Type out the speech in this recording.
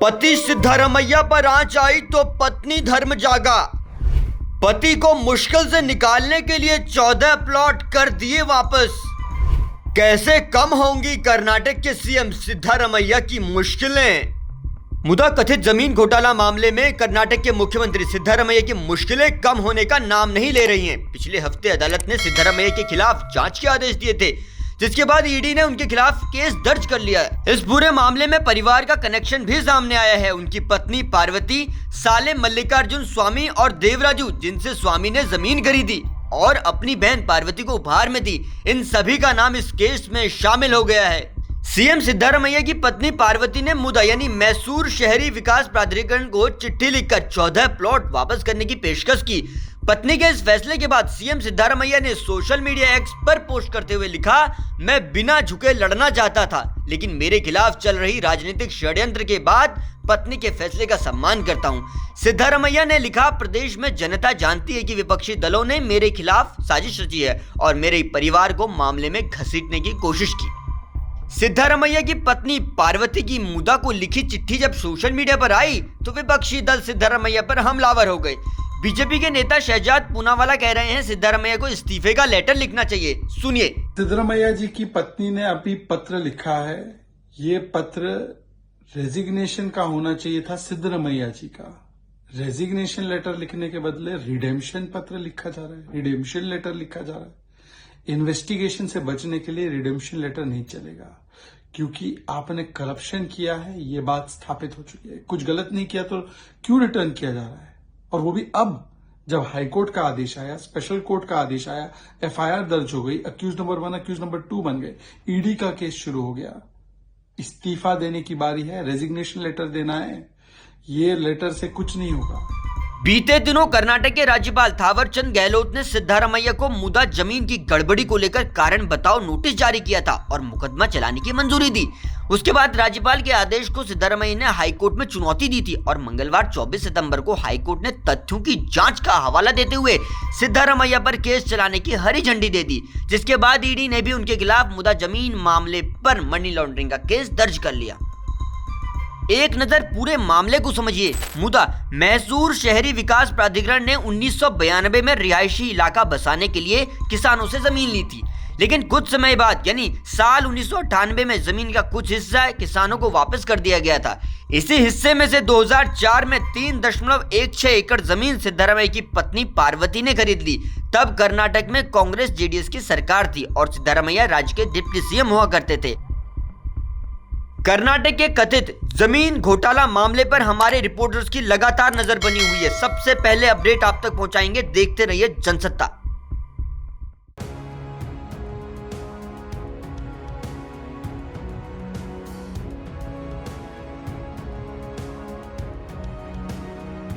पति सिद्धारमैया पर आंच आई तो पत्नी धर्म जागा। पति को मुश्किल से निकालने के लिए 14 प्लॉट कर दिए वापस। कैसे कम होंगी कर्नाटक के सीएम सिद्धारमैया की मुश्किलें। मुदा कथित जमीन घोटाला मामले में कर्नाटक के मुख्यमंत्री सिद्धारमैया की मुश्किलें कम होने का नाम नहीं ले रही हैं। पिछले हफ्ते अदालत ने सिद्धारमैया के खिलाफ जांच के आदेश दिए थे, जिसके बाद ईडी ने उनके खिलाफ केस दर्ज कर लिया है। इस पूरे मामले में परिवार का कनेक्शन भी सामने आया है। उनकी पत्नी पार्वती, साले मल्लिकार्जुन स्वामी और देवराजू, जिनसे स्वामी ने जमीन खरीदी और अपनी बहन पार्वती को उपहार में दी, इन सभी का नाम इस केस में शामिल हो गया है। सीएम सिद्धारमैया की पत्नी पार्वती ने मुदा यानी मैसूर शहरी विकास प्राधिकरण को चिट्ठी लिखकर 14 प्लॉट वापस करने की पेशकश की। पत्नी के इस फैसले के बाद सीएम सिद्धारमैया ने सोशल मीडिया एक्स पर पोस्ट करते हुए लिखा, मैं बिना झुके लड़ना चाहता था, लेकिन मेरे खिलाफ चल रही राजनीतिक षड्यंत्र के बाद पत्नी के फैसले का सम्मान करता हूं। सिद्धारमैया ने लिखा, प्रदेश में जनता जानती है कि विपक्षी दलों ने मेरे खिलाफ साजिश रची है और मेरे परिवार को मामले में घसीटने की कोशिश की। सिद्धारमैया की पत्नी पार्वती की मुदा को लिखी चिट्ठी जब सोशल मीडिया पर आई तो विपक्षी दल सिद्धारमैया पर हमलावर हो गए। बीजेपी के नेता शहजाद पूनावाला कह रहे हैं सिद्धारमैया को इस्तीफे का लेटर लिखना चाहिए। सुनिए। सिद्धारमैया जी की पत्नी ने अभी पत्र लिखा है। ये पत्र रेजिग्नेशन का होना चाहिए था सिद्धारमैया जी का। रेजिग्नेशन लेटर लिखने के बदले रिडेम्पशन पत्र लिखा जा रहा है, रिडेम्पशन लेटर लिखा जा रहा है। इन्वेस्टिगेशन से बचने के लिए रिडेम्पशन लेटर नहीं चलेगा, क्योंकि आपने करप्शन किया है, ये बात स्थापित हो चुकी है। कुछ गलत नहीं किया तो क्यों रिटर्न किया जा रहा है, और वो भी अब जब हाईकोर्ट का आदेश आया, स्पेशल कोर्ट का आदेश आया, एफआईआर दर्ज हो गई, अक्यूज नंबर 1 अक्यूज नंबर 2 बन गए, ईडी का केस शुरू हो गया। इस्तीफा देने की बारी है, रेजिग्नेशन लेटर देना है। ये लेटर से कुछ नहीं होगा। बीते दिनों कर्नाटक के राज्यपाल थावरचंद गहलोत ने सिद्धारमैया को मुदा जमीन की गड़बड़ी को लेकर कारण बताओ नोटिस जारी किया था और मुकदमा चलाने की मंजूरी दी। उसके बाद राज्यपाल के आदेश को सिद्धारमैया ने हाईकोर्ट में चुनौती दी थी और मंगलवार 24 सितंबर को हाईकोर्ट ने तथ्यों की जांच का हवाला देते हुए सिद्धारमैया पर केस चलाने की हरी झंडी दे दी, जिसके बाद ईडी ने भी उनके खिलाफ मुदा जमीन मामले पर मनी लॉन्ड्रिंग का केस दर्ज कर लिया। एक नजर पूरे मामले को समझिए। मुदा मैसूर शहरी विकास प्राधिकरण ने 1992 में रिहायशी इलाका बसाने के लिए किसानों से जमीन ली थी, लेकिन कुछ समय बाद यानी साल 1998 में जमीन का कुछ हिस्सा किसानों को वापस कर दिया गया था। इसी हिस्से में से 2004 में 3.16 एकड़ जमीन सिद्धारमैया की पत्नी पार्वती ने खरीद ली। तब कर्नाटक में कांग्रेस जेडीएस की सरकार थी और सिद्धारमैया राज्य के डिप्टी सीएम हुआ करते थे। कर्नाटक के कथित जमीन घोटाला मामले पर हमारे रिपोर्टर्स की लगातार नजर बनी हुई है। सबसे पहले अपडेट आप तक पहुंचाएंगे, देखते रहिए जनसत्ता।